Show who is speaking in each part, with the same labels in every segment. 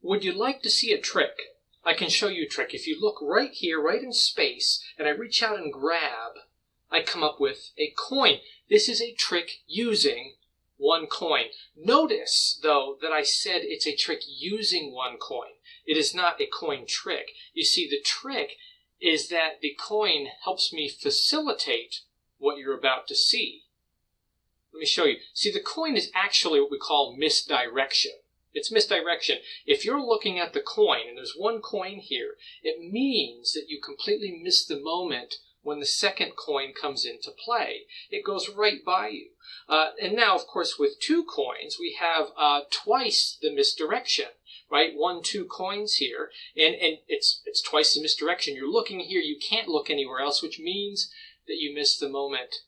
Speaker 1: Would you like to see a trick? I can show you a trick. If you look right here, right in space, and I reach out and grab, I come up with a coin. This is a trick using one coin. Notice, though, that I said it's a trick using one coin. It is not a coin trick. You see, the trick is that the coin helps me facilitate what you're about to see. Let me show you. See, the coin is actually what we call misdirection. It's misdirection. If you're looking at the coin, and there's one coin here, it means that you completely miss the moment when the second coin comes into play. It goes right by you. And now, of course, with two coins, we have twice the misdirection, right? 1, 2 coins here, and it's twice the misdirection. You're looking here, you can't look anywhere else, which means that you miss the moment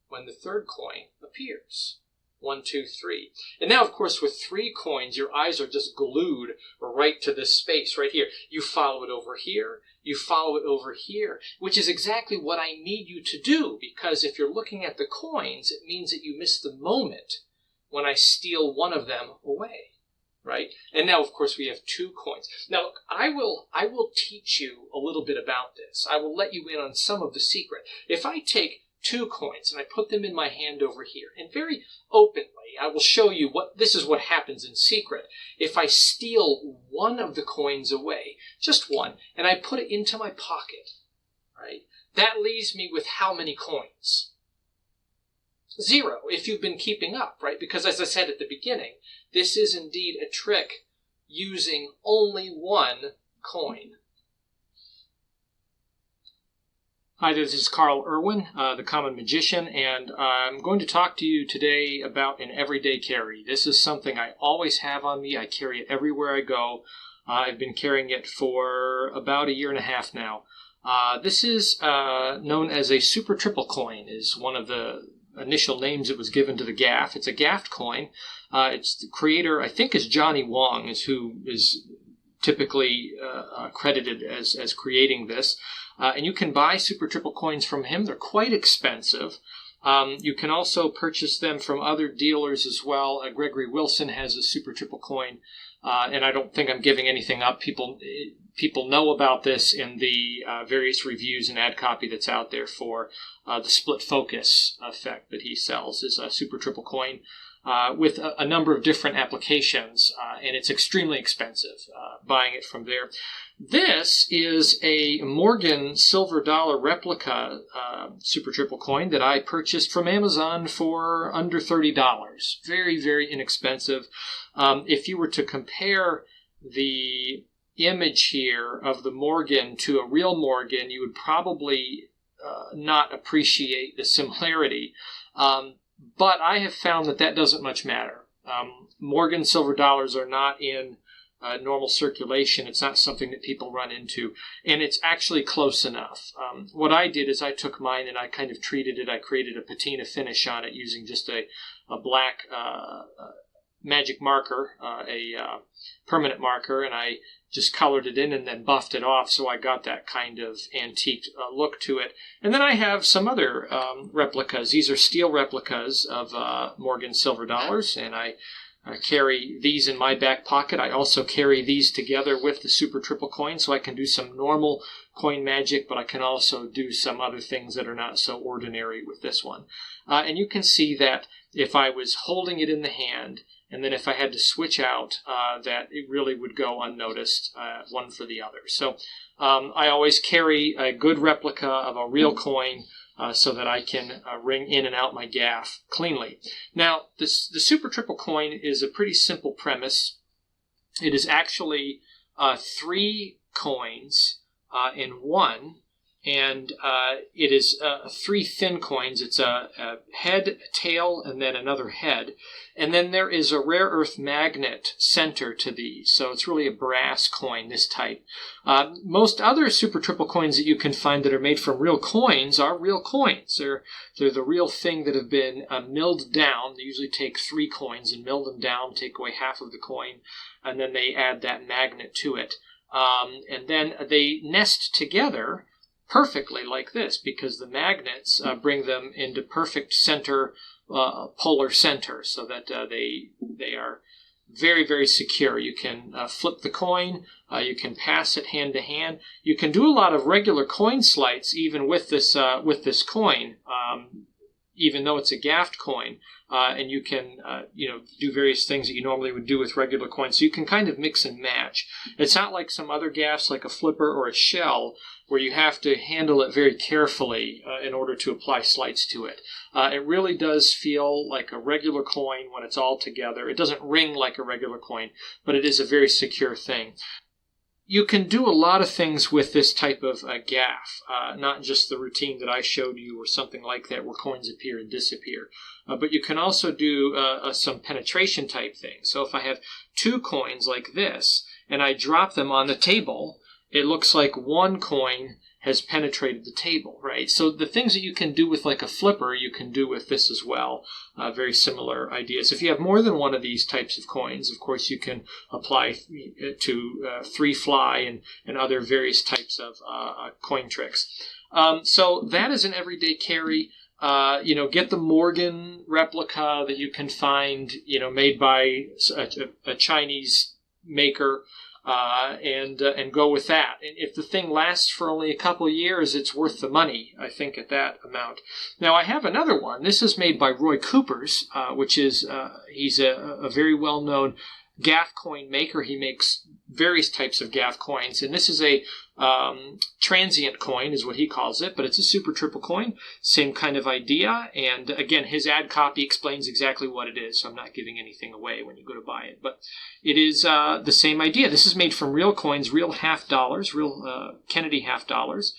Speaker 1: when the third coin appears. 1, 2, 3. And now, of course, with 3 coins, your eyes are just glued right to this space right here. You follow it over here. You follow it over here, which is exactly what I need you to do, because if you're looking at the coins, it means that you miss the moment when I steal one of them away, right? And now, of course, we have 2 coins. Now, look, I will teach you a little bit about this. I will let you in on some of the secret. If I take 2 coins and I put them in my hand over here, and very openly I will show you this is what happens in secret. If I steal one of the coins away, just one, and I put it into my pocket, right, that leaves me with how many coins? 0, if you've been keeping up, right? Because as I said at the beginning, this is indeed a trick using only one coin. Hi, this is Carl Irwin, the Common Magician, and I'm going to talk to you today about an everyday carry. This is something I always have on me. I carry it everywhere I go. I've been carrying it for about 1.5 years now. This is known as a super triple coin, is one of the initial names it was given to the gaff. It's a gaffed coin. It's the creator, I think, is Johnny Wong, is who is typically credited as creating this. And you can buy super triple coins from him. They're quite expensive. You can also purchase them from other dealers as well. Gregory Wilson has a super triple coin, and I don't think I'm giving anything up. People know about this in the various reviews and ad copy that's out there for the split focus effect that he sells is a super triple coin. With a number of different applications, and it's extremely expensive buying it from there. This is a Morgan silver dollar replica super triple coin that I purchased from Amazon for under $30. Very, very inexpensive. If you were to compare the image here of the Morgan to a real Morgan, you would probably not appreciate the similarity. But I have found that doesn't much matter. Morgan silver dollars are not in normal circulation. It's not something that people run into, and it's actually close enough. What I did is I took mine and I kind of treated it. I created a patina finish on it using just a black magic marker, a permanent marker, and I just colored it in and then buffed it off, so I got that kind of antique look to it. And then I have some other replicas. These are steel replicas of Morgan silver dollars, and I carry these in my back pocket. I also carry these together with the super triple coin, so I can do some normal coin magic, but I can also do some other things that are not so ordinary with this one. And you can see that if I was holding it in the hand, and then if I had to switch out, that it really would go unnoticed, one for the other. So I always carry a good replica of a real coin so that I can ring in and out my gaff cleanly. Now, the super triple coin is a pretty simple premise. It is actually 3 coins in one, and it is 3 thin coins. It's a head, a tail, and then another head. And then there is a rare earth magnet center to these, so it's really a brass coin, this type. Most other super triple coins that you can find that are made from real coins are real coins. They're the real thing that have been milled down. They usually take 3 coins and mill them down, take away half of the coin, and then they add that magnet to it. And then they nest together perfectly like this, because the magnets bring them into perfect center, polar center, so that they are very, very secure. You can flip the coin. You can pass it hand to hand. You can do a lot of regular coin sleights even with this coin, even though it's a gaffed coin. And you can do various things that you normally would do with regular coins. So you can kind of mix and match. It's not like some other gaffs like a flipper or a shell where you have to handle it very carefully in order to apply sleights to it. It really does feel like a regular coin when it's all together. It doesn't ring like a regular coin, but it is a very secure thing. You can do a lot of things with this type of gaff, not just the routine that I showed you or something like that where coins appear and disappear. But you can also do some penetration type things. So if I have two coins like this and I drop them on the table, it looks like one coin has penetrated the table, right? So the things that you can do with like a flipper, you can do with this as well. Very similar ideas. If you have more than one of these types of coins, of course, you can apply to three fly and other various types of coin tricks. So that is an everyday carry. Get the Morgan replica that you can find, made by a Chinese maker. And go with that. And if the thing lasts for only a couple of years, it's worth the money, I think, at that amount. Now, I have another one. This is made by Roy Coopers, which is, he's a very well-known gaff coin maker. He makes various types of gaff coins, and this is a transient coin is what he calls it, but it's a super triple coin, same kind of idea. And again, his ad copy explains exactly what it is, so I'm not giving anything away when you go to buy it, but it is the same idea. This is made from real coins, real $50, real Kennedy $50,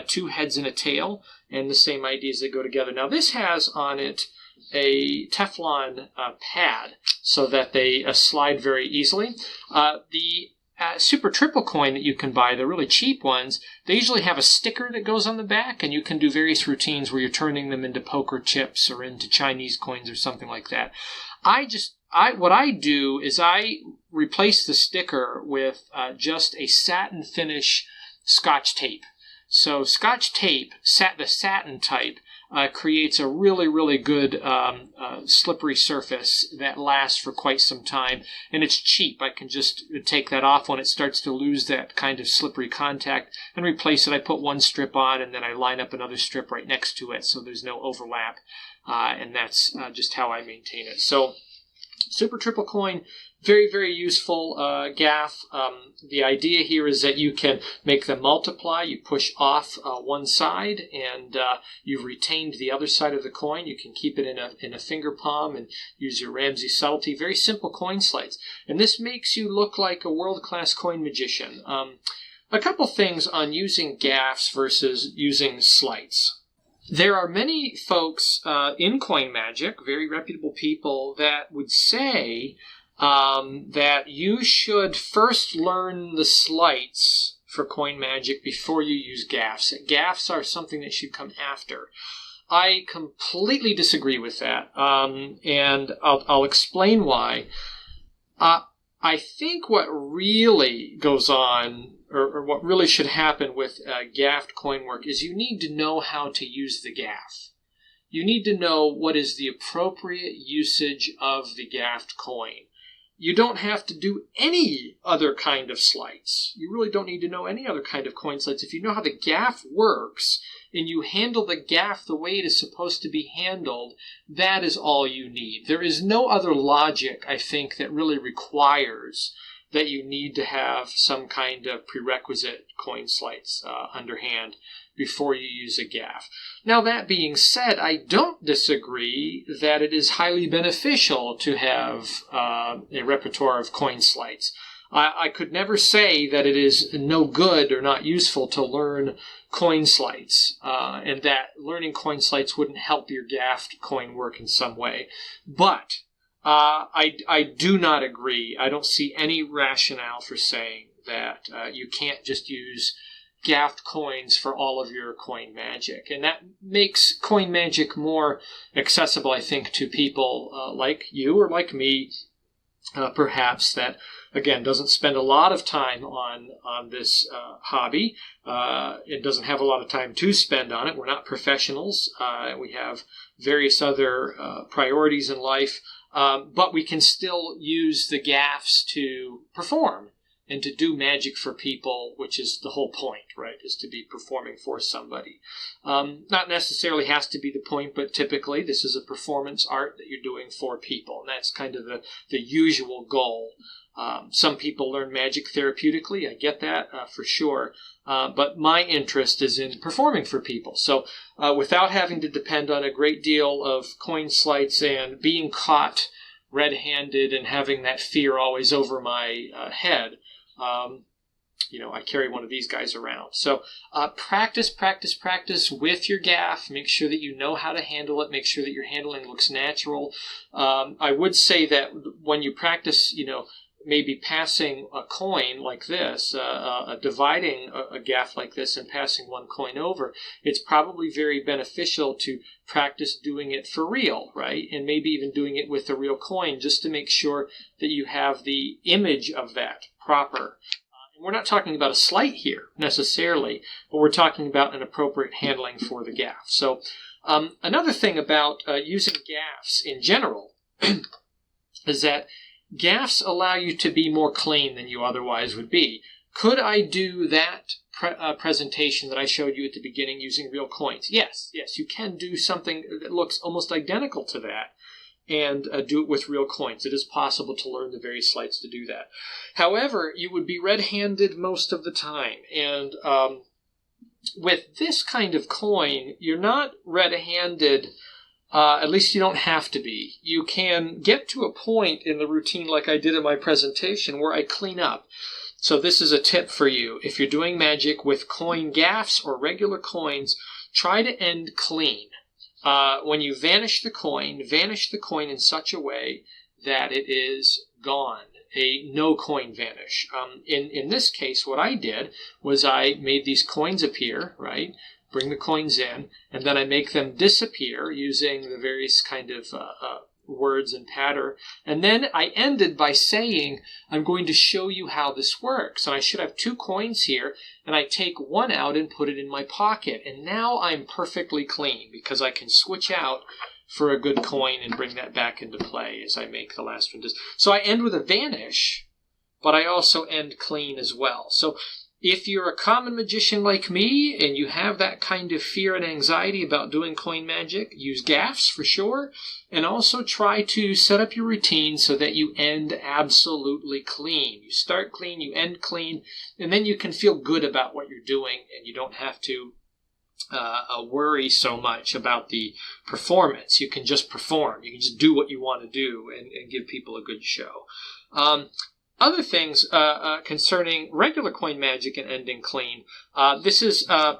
Speaker 1: two heads and a tail, and the same ideas that go together. Now this has on it a Teflon pad so that they slide very easily. The super triple coin that you can buy, the really cheap ones, they usually have a sticker that goes on the back, and you can do various routines where you're turning them into poker chips or into Chinese coins or something like that. What I do is I replace the sticker with just a satin finish Scotch tape. So Scotch tape, the satin type, creates a really, really good slippery surface that lasts for quite some time. And it's cheap. I can just take that off when it starts to lose that kind of slippery contact and replace it. I put one strip on and then I line up another strip right next to it so there's no overlap. And that's just how I maintain it. So super triple coin, very, very useful gaff. The idea here is that you can make them multiply. You push off one side and you've retained the other side of the coin. You can keep it in a finger palm and use your Ramsey subtlety. Very simple coin sleights. And this makes you look like a world-class coin magician. A couple things on using gaffs versus using sleights. There are many folks in coin magic, very reputable people, that would say that you should first learn the sleights for coin magic before you use gaffs. Gaffs are something that should come after. I completely disagree with that, and I'll explain why. I think what really goes on, or what really should happen with gaffed coin work, is you need to know how to use the gaff. You need to know what is the appropriate usage of the gaffed coin. You don't have to do any other kind of sleights. You really don't need to know any other kind of coin sleights. If you know how the gaff works and you handle the gaff the way it is supposed to be handled, that is all you need. There is no other logic, I think, that really requires that you need to have some kind of prerequisite coin sleights underhand before you use a gaff. Now, that being said, I don't disagree that it is highly beneficial to have a repertoire of coin sleights. I could never say that it is no good or not useful to learn coin sleights, and that learning coin sleights wouldn't help your gaffed coin work in some way. But I do not agree. I don't see any rationale for saying that you can't just use gaffed coins for all of your coin magic. And that makes coin magic more accessible, I think, to people like you or like me, perhaps, that, again, doesn't spend a lot of time on this hobby. It doesn't have a lot of time to spend on it. We're not professionals. We have various other priorities in life. But we can still use the gaffs to perform and to do magic for people, which is the whole point, right, is to be performing for somebody. Not necessarily has to be the point, but typically this is a performance art that you're doing for people, and that's kind of the usual goal. Some people learn magic therapeutically, I get that for sure, but my interest is in performing for people. So without having to depend on a great deal of coin sleights and being caught red-handed and having that fear always over my head, I carry one of these guys around. So practice with your gaff. Make sure that you know how to handle it. Make sure that your handling looks natural. I would say that when you practice, maybe passing a coin like this, dividing a gaff like this and passing one coin over, it's probably very beneficial to practice doing it for real, right? And maybe even doing it with a real coin just to make sure that you have the image of that proper. And we're not talking about a sleight here necessarily, but we're talking about an appropriate handling for the gaff. So another thing about using gaffs in general is that gaffs allow you to be more clean than you otherwise would be. Could I do that presentation that I showed you at the beginning using real coins? Yes, you can do something that looks almost identical to that and do it with real coins. It is possible to learn the various sleights to do that. However, you would be red-handed most of the time, and with this kind of coin, you're not red-handed. At least you don't have to be. You can get to a point in the routine like I did in my presentation where I clean up. So this is a tip for you. If you're doing magic with coin gaffs or regular coins, try to end clean. When you vanish the coin in such a way that it is gone. A no coin vanish. In this case, what I did was I made these coins appear, right? Bring the coins in, and then I make them disappear using the various kind of words and patter. And then I ended by saying, I'm going to show you how this works. And I should have 2 coins here, and I take one out and put it in my pocket. And now I'm perfectly clean because I can switch out for a good coin and bring that back into play as I make the last one. So I end with a vanish, but I also end clean as well. So if you're a common magician like me and you have that kind of fear and anxiety about doing coin magic, use gaffs for sure, and also try to set up your routine so that you end absolutely clean. You start clean, you end clean, and then you can feel good about what you're doing, and you don't have to worry so much about the performance. You can just perform. You can just do what you want to do and give people a good show. Other things concerning regular coin magic and ending clean, this is a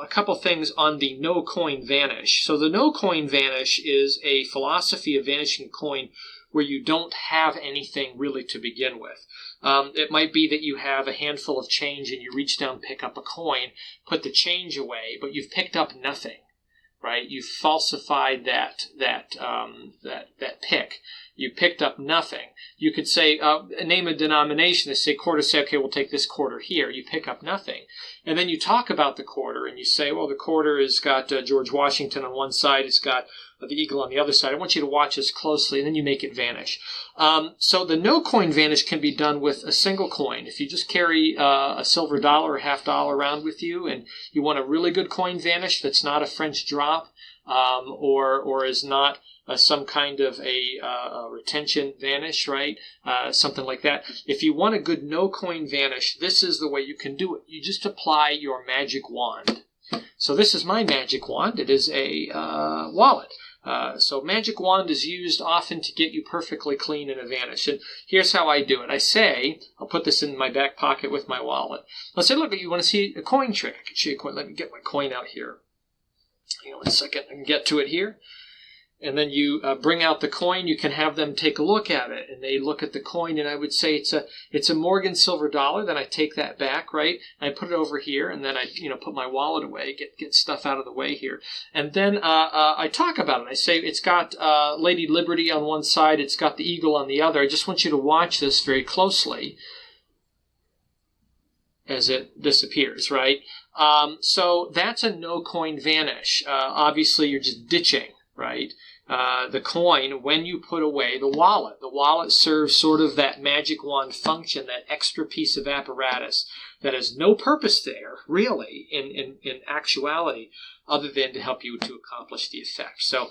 Speaker 1: couple things on the no coin vanish. So the no coin vanish is a philosophy of vanishing coin where you don't have anything really to begin with. It might be that you have a handful of change and you reach down, pick up a coin, put the change away, but you've picked up nothing, right? You've falsified that pick. You picked up nothing. You could say, name a denomination. They say quarter, say, okay, we'll take this quarter here. You pick up nothing. And then you talk about the quarter and you say, well, the quarter has got George Washington on one side. It's got the eagle on the other side. I want you to watch this closely, and then you make it vanish. So the no coin vanish can be done with a single coin. If you just carry a silver dollar or $half around with you and you want a really good coin vanish that's not a French drop or is not some kind of a retention vanish, right? Something like that. If you want a good no coin vanish, this is the way you can do it. You just apply your magic wand. So this is my magic wand. It is a wallet. So magic wand is used often to get you perfectly clean in a vanish. And here's how I do it. I say, I'll put this in my back pocket with my wallet. I'll say, look, you want to see a coin trick? I can show you a coin. Let me get my coin out here. Hang on 1 second. I can get to it here. And then you bring out the coin. You can have them take a look at it, and they look at the coin. And I would say it's a Morgan silver dollar. Then I take that back, right? And I put it over here, and then I put my wallet away, get stuff out of the way here, and then I talk about it. I say it's got Lady Liberty on one side, it's got the eagle on the other. I just want you to watch this very closely as it disappears, right? So that's a no coin vanish. Obviously, you're just ditching, right? the coin when you put away the wallet. The wallet serves sort of that magic wand function, that extra piece of apparatus that has no purpose there, really, in actuality, other than to help you to accomplish the effect. So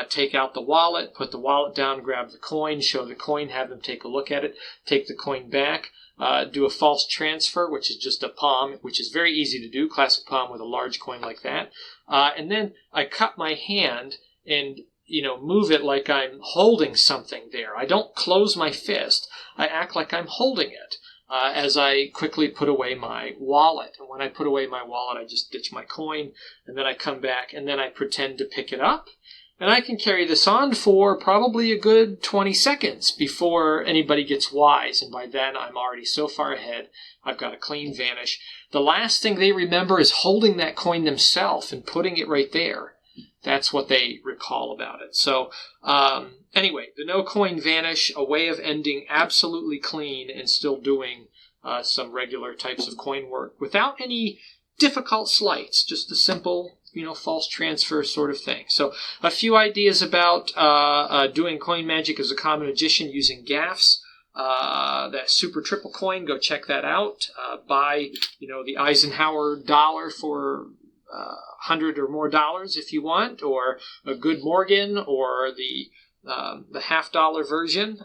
Speaker 1: take out the wallet, put the wallet down, grab the coin, show the coin, have them take a look at it, take the coin back, do a false transfer, which is just a palm, which is very easy to do, classic palm with a large coin like that. And then I cup my hand and move it like I'm holding something there. I don't close my fist. I act like I'm holding it as I quickly put away my wallet. And when I put away my wallet, I just ditch my coin, and then I come back, and then I pretend to pick it up. And I can carry this on for probably a good 20 seconds before anybody gets wise. And by then, I'm already so far ahead, I've got a clean vanish. The last thing they remember is holding that coin themselves and putting it right there. That's what they recall about it. So anyway, the no coin vanish, a way of ending absolutely clean and still doing some regular types of coin work without any difficult sleights, just a simple, false transfer sort of thing. So a few ideas about doing coin magic as a common magician using gaffs. That super triple coin, go check that out. Buy, the Eisenhower dollar for $100 or more if you want, or a good Morgan, or the $50 version.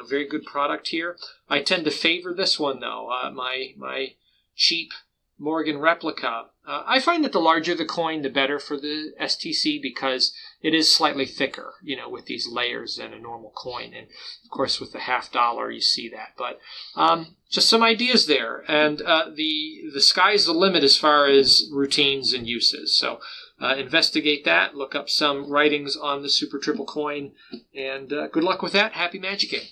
Speaker 1: Very good product here. I tend to favor this one though. My cheap Morgan replica. I find that the larger the coin, the better for the STC, because it is slightly thicker, with these layers than a normal coin. And of course, with the $50, you see that. But just some ideas there. And the sky's the limit as far as routines and uses. So investigate that. Look up some writings on the Super Triple coin. And good luck with that. Happy magicking.